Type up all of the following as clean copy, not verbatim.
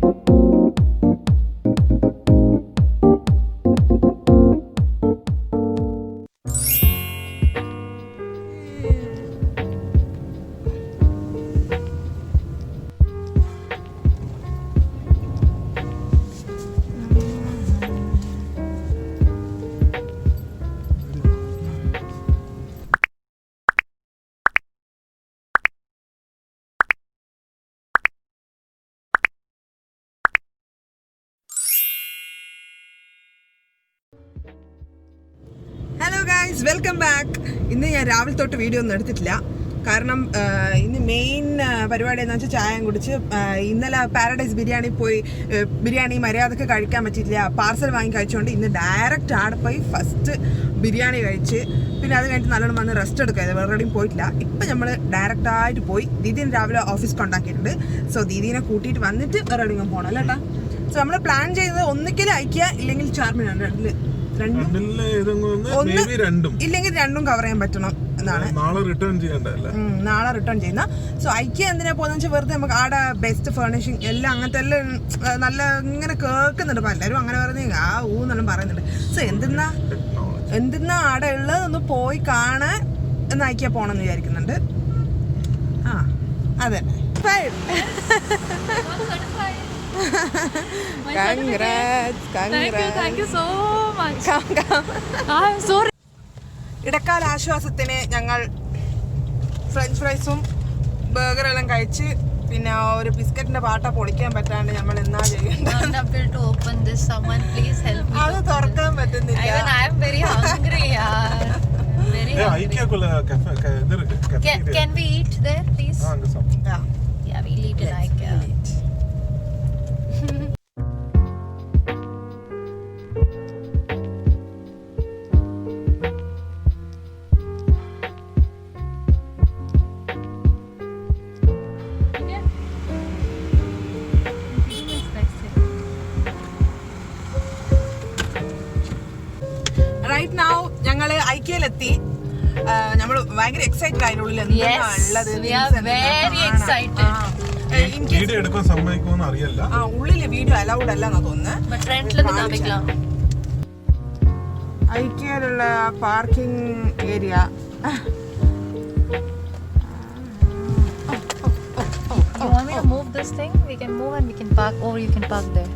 Hello guys, welcome back. ഇന്ന് ഞാൻ രാവിലെ തൊട്ട് വീഡിയോ ഒന്നും എടുത്തിട്ടില്ല. കാരണം ഇന്ന് മെയിൻ പരിപാടി എന്ന് വെച്ചാൽ ചായം കുടിച്ച് ഇന്നലെ പാരഡൈസ് ബിരിയാണി മര്യാദക്ക് കഴിക്കാൻ പറ്റിയിട്ടില്ല. പാർസൽ വാങ്ങി കഴിച്ചുകൊണ്ട് ഇന്ന് ഡയറക്റ്റ് ആടെ പോയി ഫസ്റ്റ് ബിരിയാണി കഴിച്ച് പിന്നെ അത് കഴിഞ്ഞിട്ട് നല്ലോണം വന്ന് റെസ്റ്റ് എടുക്കുക. വേറെ എവിടെയും പോയിട്ടില്ല. ഇപ്പം നമ്മൾ ഡയറക്റ്റായിട്ട് പോയി ദീദീനെ രാവിലെ ഓഫീസ് കൊണ്ടാക്കിയിട്ടുണ്ട്. സോ ദീദീനെ കൂട്ടിയിട്ട് വന്നിട്ട് വേറെ എവിടെയെങ്കിലും പോകണം അല്ലേ ഏട്ടാ? സോ നമ്മൾ പ്ലാൻ ചെയ്തത് ഒന്നിക്കൽ IKEA ഇല്ലെങ്കിൽ ചാർമിനാണ്. ഇല്ലെങ്കിൽ രണ്ടും കവർ ചെയ്യാൻ പറ്റണം എന്നാണ്. നാളെ റിട്ടേൺ ചെയ്യുന്ന. സോ IKEA എന്തിനാ പോകുന്ന വെച്ചാൽ വെറുതെ നമുക്ക് ആടെ ബെസ്റ്റ് ഫർണിഷിങ് എല്ലാം അങ്ങനത്തെ എല്ലാം നല്ല ഇങ്ങനെ കേൾക്കുന്നുണ്ട്. പലരും അങ്ങനെ പറയുന്നത് എന്നെല്ലാം പറയുന്നുണ്ട്. സോ എന്തിനാ ആടെ ഉള്ളതൊന്ന് പോയി കാണാൻ എന്ന് IKEA പോകണമെന്ന് വിചാരിക്കുന്നുണ്ട്. അതെ. ഇടക്കാല ആശ്വാസത്തിന് ഞങ്ങൾ ഫ്രഞ്ച് ഫ്രൈസും ബർഗറെല്ലാം കഴിച്ച് പിന്നെ ഒരു ബിസ്ക്കറ്റിന്റെ പാട്ട പൊളിക്കാൻ പറ്റാണ്ട് നമ്മൾ എന്നാ ചെയ്യുന്നത്? അത് തുറക്കാൻ പറ്റുന്നില്ല. Can we eat there, please? Yeah, we'll eat in IKEA. Right now ഞങ്ങള് IKEA-ലെത്തി. നമ്മൾ ഭയങ്കര എക്സൈറ്റഡ് അതിനുള്ളിൽ ഉള്ളില് വീഡിയോ അലൗഡ് അല്ലെന്നാ തോന്നുന്നത്. IKEA-ലുള്ള parking area. You want me to move this thing? We can move and we can park, or you can park there.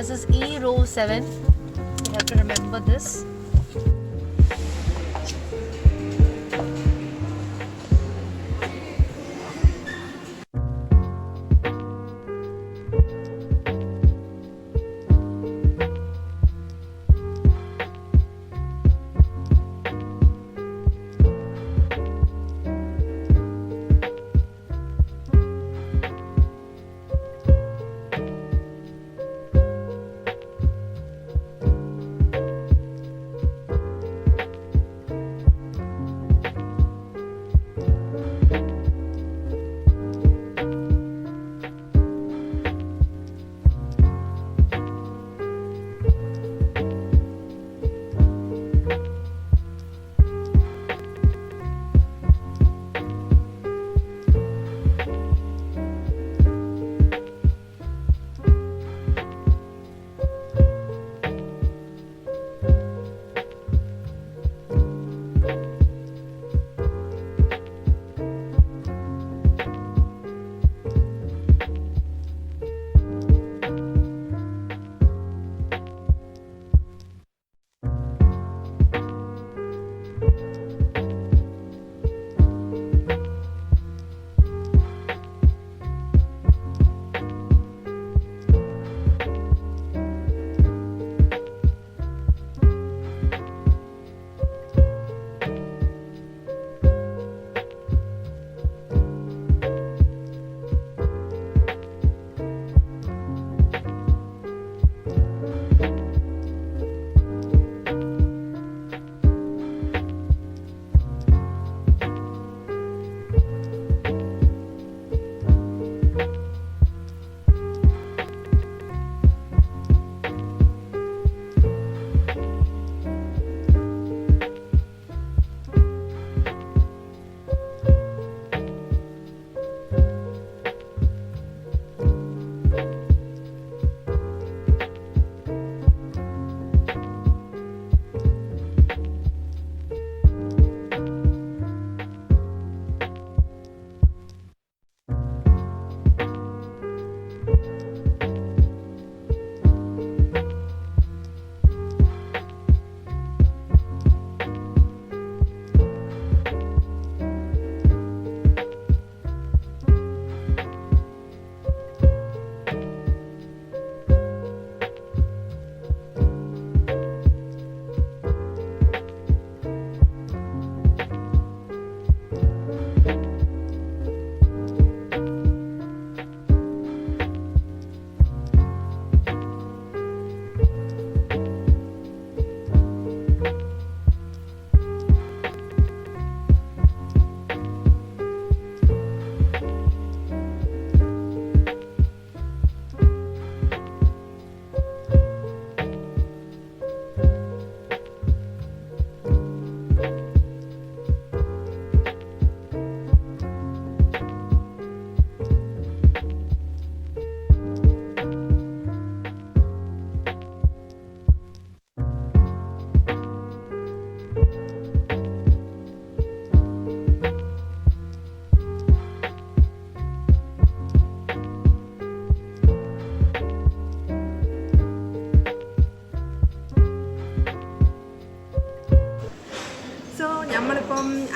This is E row 7. You have to remember this.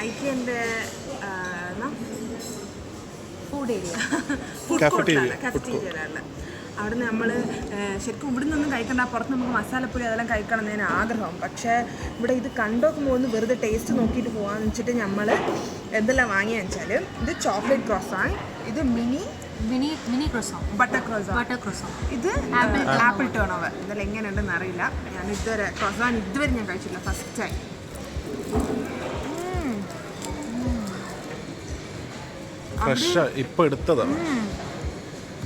ഐക്യൻ്റെ food area, food കോർട്ടിലാണ്, കഫറ്റീരിയയിലാണ്. അവിടുന്ന് നമ്മൾ ശരിക്കും ഇവിടെ നിന്നൊന്നും കഴിക്കണ്ട, പുറത്ത് നമുക്ക് മസാലപ്പൊടി അതെല്ലാം കഴിക്കണം എന്നതിന് ആഗ്രഹം. പക്ഷേ ഇവിടെ ഇത് കണ്ടോക്കുമ്പോൾ ഒന്ന് വെറുതെ ടേസ്റ്റ് നോക്കിയിട്ട് പോകാമെന്ന് വെച്ചിട്ട് നമ്മൾ എന്തെല്ലാം വാങ്ങിയെന്ന് വെച്ചാൽ ഇത് ചോക്ലേറ്റ് ക്രോസാൻ, ഇത് മിനി ക്രോസാൻ, ബട്ടർ ക്രോസാൻ, ഇത് ആപ്പിൾ ടേൺ ഓവർ. ഇതെല്ലാം എങ്ങനെയുണ്ടെന്ന് അറിയില്ല. ഞാൻ ഇതുവരെ ക്രോസാൻ ഇതുവരെ ഞാൻ കഴിച്ചില്ല, ഫസ്റ്റ് ടൈം. ഫ്രഷ് ഇപ്പൊ എടുത്തതാണ്.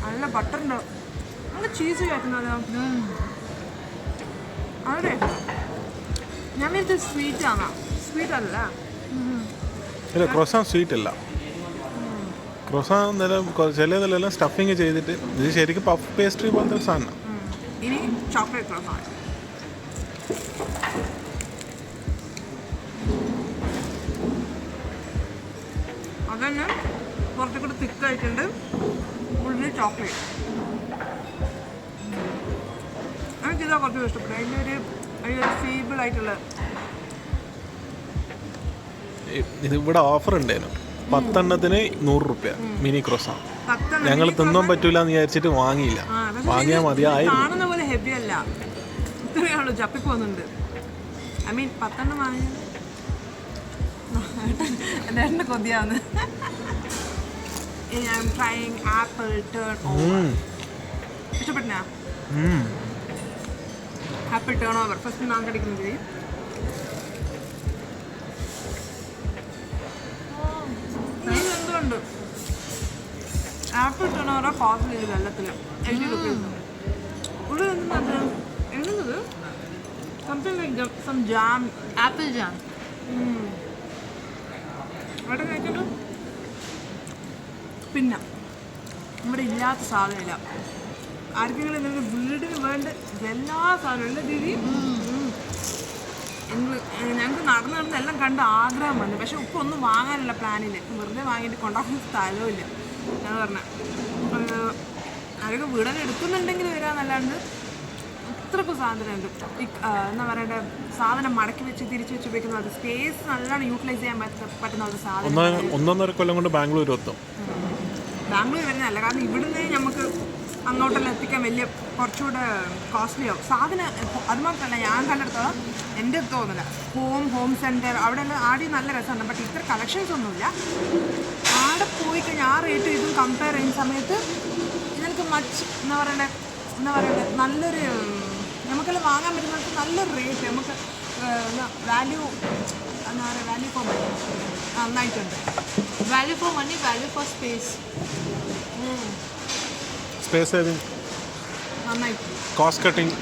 നല്ല ബട്ടറുണ്ട്, നല്ല ചീസ് കഴിക്കുന്നത്. അതെ, ഞാൻ ഇത് സ്വീറ്റ് ആണോ? സ്വീറ്റ് അല്ല. ഇല്ല, ക്രോസാൻ സ്വീറ്റ് അല്ല. ക്രോസാൻ ചിലതിലെല്ലാം സ്റ്റഫിങ് ചെയ്തിട്ട് ഇത് ശരിക്കും പഫ് പേസ്ട്രി പോലത്തെ ഒരു സാധനം. ഇനി ചോക്ലേറ്റ് ക്രോസാൻ. അതന്നെ കുറച്ചും കൂടി തിക്കായിട്ടുണ്ട്, ഉള്ളിൽ ചോക്ലേറ്റ്. എനിക്കിതാ കുറച്ചും ഇഷ്ടപ്പെട്ടു. അതിൻ്റെ ഒരു ഫീബിൾ ആയിട്ടുള്ള ഇത് ഇവിടെ ഓഫർ ഉണ്ടായിരുന്നു, 10 എണ്ണത്തിന് 100 രൂപ മിനി ക്രോസാൻ. ഞങ്ങൾ തിന്നാൻ പറ്റൂല എന്ന് വിചാരിച്ചിട്ട് വാങ്ങിയില്ല. വാങ്ങിയാൽ മതിയായിരുന്നു. കാണുന്ന പോലെ ഹെവി അല്ല, ഇത്രയുള്ളൂ. ചപ്പി പോകുന്നുണ്ട്. ഐ മീൻ 10 എണ്ണം വാങ്ങി എൻ്റെ കൊതിയാവുന്നു. I'm trying apple turn over. ഇഷ്ടപ്പെട്ടാ? ആപ്പിൾ ടേൺ ഓവർ ഫസ്റ്റ് ഞാൻ കടിക്കുന്നത്. എന്തുകൊണ്ട് ആപ്പിൾ ടേൺ ഓവർ കോസ്റ്റ് ചെയ്ത് വെള്ളത്തിൽ 80 രൂപ. ഉള്ളിൽ എഴുതുന്നത് something like some jam, apple jam. അവിടെ കഴിക്കുന്നു. പിന്നെ ഇവിടെ ഇല്ലാത്ത സാധനമില്ല. ആർക്കെങ്കിലും എന്തെങ്കിലും വീടിന് വേണ്ട എല്ലാ സാധനവും ഇല്ല ദീദി. ഞങ്ങൾക്ക് നടന്ന് എല്ലാം കണ്ട് ആഗ്രഹം വന്നു. പക്ഷെ ഇപ്പം ഒന്നും വാങ്ങാനുള്ള പ്ലാനില്ല. വെറുതെ വാങ്ങിയിട്ട് കൊണ്ടാക്കുന്ന സ്ഥലവും ഇല്ല. ഞാൻ പറഞ്ഞ ആരൊക്കെ വീടെല്ലാം എടുക്കുന്നുണ്ടെങ്കിൽ വരാന്നല്ലാണ്ട് അത്രക്കും സാധനമുണ്ട്. എന്താ പറയണ്ടേ, സാധനം മടക്കി വെച്ച് തിരിച്ചു വെച്ച് ഉപയോഗിക്കുന്ന അത് സ്പേസ് നല്ലോണം യൂട്ടിലൈസ് ചെയ്യാൻ പറ്റുന്ന ഒരു സാധനം. 1.5 കൊല്ലം കൊണ്ട് ബാംഗ്ലൂർ എത്തും. ബാംഗ്ലൂർ വരുന്നതല്ല, കാരണം ഇവിടുന്ന് നമുക്ക് അങ്ങോട്ടെല്ലാം എത്തിക്കാൻ വലിയ കുറച്ചുകൂടെ കോസ്റ്റ്ലി ആവും സാധനം. അതുമാത്രമല്ല, ഞാൻ കണ്ടെടുത്തോളം എൻ്റെ തോന്നില്ല, ഹോം സെൻറ്റർ അവിടെ എല്ലാം ആദ്യം നല്ല രസമുണ്ട്. ബട്ട് ഇത്ര കളക്ഷൻസ് ഒന്നുമില്ല. അവിടെ പോയി കഴിഞ്ഞാൽ ആ റേറ്റ് ഇതും കമ്പയർ ചെയ്യുന്ന സമയത്ത് ഇതെനിക്ക് എന്താ പറയണ്ടേ നല്ലൊരു നമുക്കെല്ലാം വാങ്ങാൻ പറ്റുന്ന നല്ലൊരു റേറ്റ്, നമുക്ക് വാല്യൂ എന്താ പറയുക, വാല്യൂ ഫോർ മണി നന്നായിട്ടുണ്ട്. Value for money, value for space. Space saving, നന്നായിട്ട് കോസ്റ്റ് കട്ടിങ്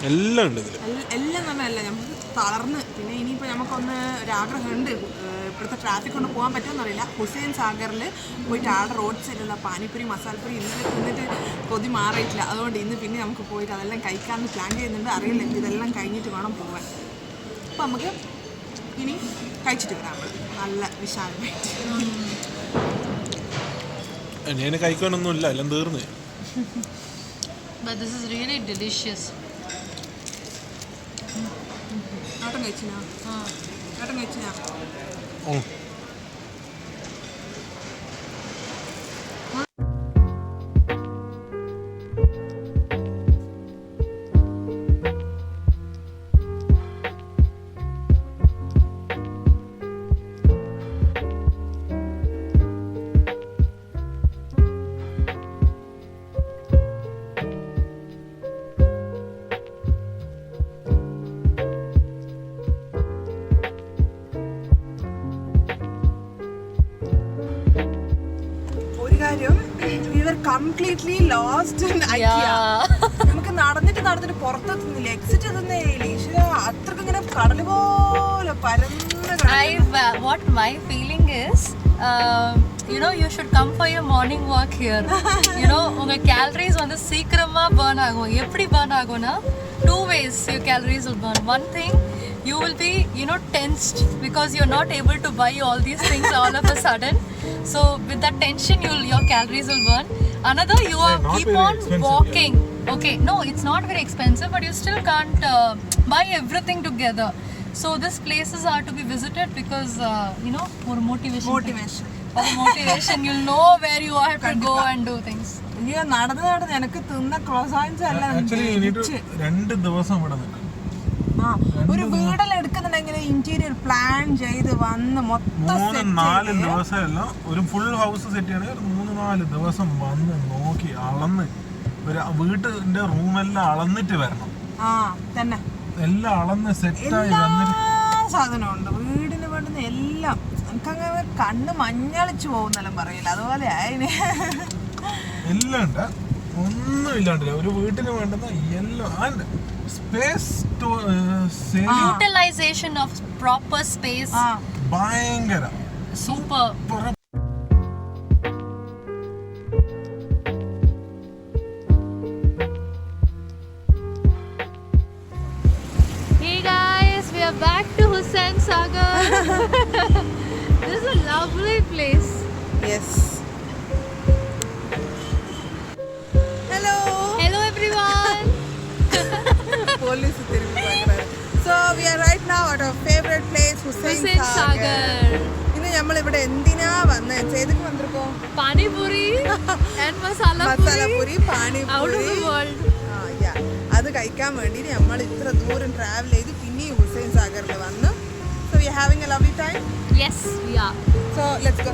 എല്ലാം ഉണ്ട് ഇതിൽ. എല്ലാം നന്നല്ല. നമുക്ക് തളർന്ന് പിന്നെ ഇനിയിപ്പോൾ നമുക്കൊന്ന് ഒരാഗ്രഹമുണ്ട്, ഇപ്പോഴത്തെ ട്രാഫിക് കൊണ്ട് പോകാൻ പറ്റുമെന്നറിയില്ല. ഹുസൈൻ സാഗറിൽ പോയിട്ട് ആടെ റോഡ് സൈഡിലുള്ള പാനിപ്പൂരി മസാലപ്പൂരി ഇന്നലെ തിന്നിട്ട് കൊതി മാറിയിട്ടില്ല. അതുകൊണ്ട് ഇന്ന് പിന്നെ നമുക്ക് പോയിട്ട് അതെല്ലാം കഴിക്കാമെന്ന് പ്ലാൻ ചെയ്യുന്നുണ്ട്. അറിയില്ല, ഇതെല്ലാം കഴിഞ്ഞിട്ട് വേണം പോകാൻ. അപ്പം നമുക്ക് ഇനി കഴിച്ചിട്ട് വരാം നമ്മൾ നല്ല വിശാലമായിട്ട്. ഞാൻ കഴിക്കാനൊന്നുമില്ല, എല്ലാം തീർന്നു. But this is really delicious. ഏട്ടൻ കഴിച്ചിനാ? ഏട്ടൻ കഴിച്ചിനാ? We were completely lost in IKEA. നമുക്ക് നടന്നിട്ട് പുറത്തെത്തുന്നില്ല, എക്സിറ്റ് എത്തുന്നില്ല. അത്രക്ക് ഇങ്ങനെ കടല് പോലെ പരന്ന്. What my feeling is, you know, you should come for your morning walk here. You know, unga calories வந்து சீக்கிரமா burn ஆகும். எப்படி burn ஆகும்னா 2 ways your calories will burn. One thing, you will be, you know, tensed because you're not able to buy all these things all of a sudden. So with that tension, your calories will burn. Another, you are keep on walking. Okay, no, it's not very expensive, but you still can't buy everything together. So these places are to be visited because you know, more motivation. For the motivation, you'll know where you have to go and do things. അയ്യോ നടന്ന് എനിക്ക് തിന്ന ക്രോസാൻസ് എല്ലാം actually 2 ദിവസം ഇവിടെ നിൽക്കും. ഒരു വീടെല്ലാം എടുക്കുന്നുണ്ടെങ്കിൽ ഇന്റീരിയർ പ്ലാൻ ചെയ്ത് വന്ന് മൊത്തം 3-4 ദിവസം എല്ലാം ഒരു ഫുൾ ഹൗസ് സെറ്റ് ചെയ്യണമെങ്കിൽ 3-4 ദിവസം വന്ന് നോക്കി അളന്ന് ഒരു വീട്ടിന്റെ റൂമെല്ലാം അളന്നിട്ട് വരണം. തന്നെ എല്ലാം അളന്ന് സെറ്റായി സാധനം ഉണ്ട് വീടിന് വേണ്ടുന്ന എല്ലാം. എനിക്കങ്ങനെ കണ്ണ് മഞ്ഞളിച്ചു പോകുന്നെല്ലാം പറയില്ല, അതുപോലെ ആയിന് എല്ലാം ഉണ്ട്. ഒന്നും ഇല്ലാണ്ടില്ല ഒരു വീട്ടിന് വേണ്ടുന്ന എല്ലാം. Space utilization of proper space ഭയങ്കര super. Hey guys, we are back to Hussain Sagar. This is a lovely place. Yes. Hello everyone. Police so we are right now at our favorite place, Hussain Sagar. ഇന്ന് നമ്മൾ ഇവിടെ എന്തിനാ വന്നേ? ചെയ്തിട്ട് വന്നിരിക്കോ? Pani puri and masala puri pani puri അത് കഴിക്കാൻ വേണ്ടി നമ്മൾ ഇത്ര ദൂരം ട്രാവൽ ചെയ്ത് പിന്നെ ഹുസൈൻ സാഗറിൽ വന്നു. So we are having a lovely time. Yes, we are. So let's go.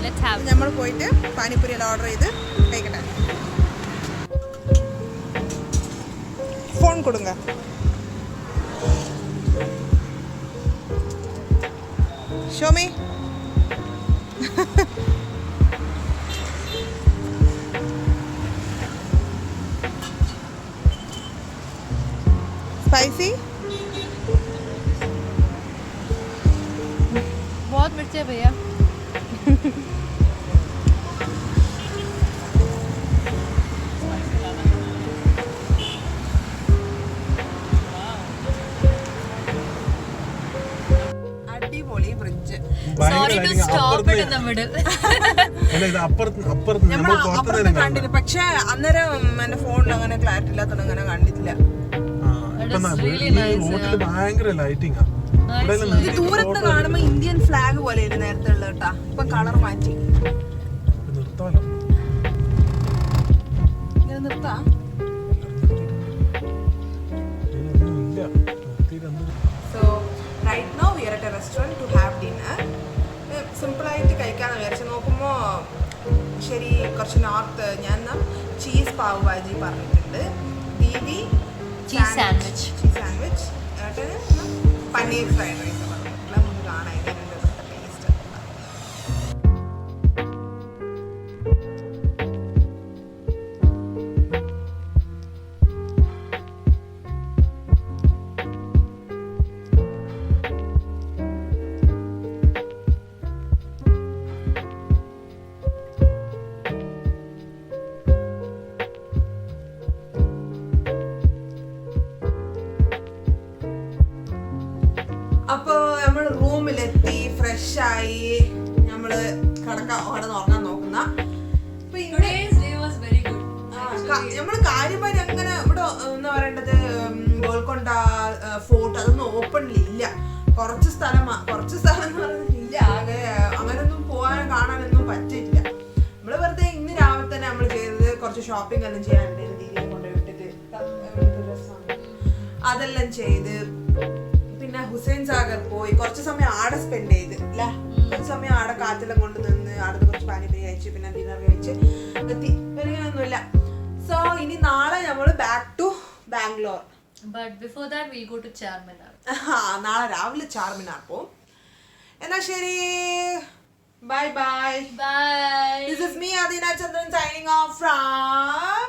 Let's have. നമ്മൾ പോയിട്ട് പാനിപൂരി എല്ലാം ഓർഡർ ചെയ്ത് കഴിക്കട്ടെ. ഫോൺ കൊടുങ്ക. Show me. Spicy? बहुत मिर्च है भैया. അടിപൊളി bridge. Sorry to stop it in the middle. അപ്പുറത്ത് കണ്ടില്ല, പക്ഷെ അന്നേരം എന്റെ ഫോണിൽ അങ്ങനെ ക്ലാരിറ്റി ഇല്ലാത്തത് അങ്ങനെ കണ്ടിട്ടില്ല. ഭയങ്കര ലൈറ്റിംഗ്. ദൂരത്ത് കാണുമ്പോ ഇന്ത്യൻ ഫ്ലാഗ് പോലെ നേരത്തെ ഉള്ള കേട്ടാ, ഇപ്പൊ കളർ മാറ്റി. നിർത്താ. So right now we are at a restaurant to have dinner. Simple ആയിട്ട് കഴിക്കാന്ന് വിചാരിച്ചു നോക്കുമ്പോ ശരി കുറച്ച് നോർത്ത്. ഞാൻ ചീസ് പാവ് ഭാജി പറഞ്ഞിട്ടുണ്ട്, ദീദി Cheese sandwich. Paneer fried rice പറഞ്ഞിട്ടുള്ള. നമുക്ക് കാണാം ഇതിൻ്റെ ടേസ്റ്റ്. അപ്പൊ നമ്മൾ റൂമിലെത്തി ഫ്രഷായി നമ്മള് അവിടെ ഉറങ്ങാൻ നോക്കുന്ന. നമ്മള് കാര്യമായി അങ്ങനെ ഇവിടെ എന്താ പറയേണ്ടത്, ഗോൽക്കൊണ്ട ഫോർട്ട് അതൊന്നും ഓപ്പണിലില്ല. കുറച്ച് സ്ഥലം എന്ന് പറഞ്ഞില്ല, ആകെ അങ്ങനൊന്നും പോകാൻ കാണാനൊന്നും പറ്റില്ല. നമ്മള് വെറുതെ ഇന്ന് രാവിലെ തന്നെ നമ്മൾ ചെയ്തത് കുറച്ച് ഷോപ്പിംഗ് എല്ലാം ചെയ്യാനുണ്ട്. ദീദിയെ കൊണ്ടുപോയിട്ടിട്ട് അതെല്ലാം ചെയ്ത് പിന്നെ ഹുസൈൻ സാഗർ പോയി കുറച്ച് സമയം ആടെ സ്പെൻഡ് ചെയ്ത് അല്ലേ. കുറച്ച് സമയം ആടെ കാറ്റെല്ലാം കൊണ്ട് നിന്ന് ആടെ കുറച്ച് പാനിപൂരി കഴിച്ച് പിന്നെ ഡിന്നർ കഴിച്ച് എത്തി. വരികയൊന്നുമില്ല. സോ ഇനി നാളെ നമ്മൾ back to Bangalore. But before that we'll go to Charminar. നാളെ രാവിലെ ചാർമിനാർ പോവും. എന്നാ ശരി, bye bye. Bye. This is me, Adina Chandran, signing off from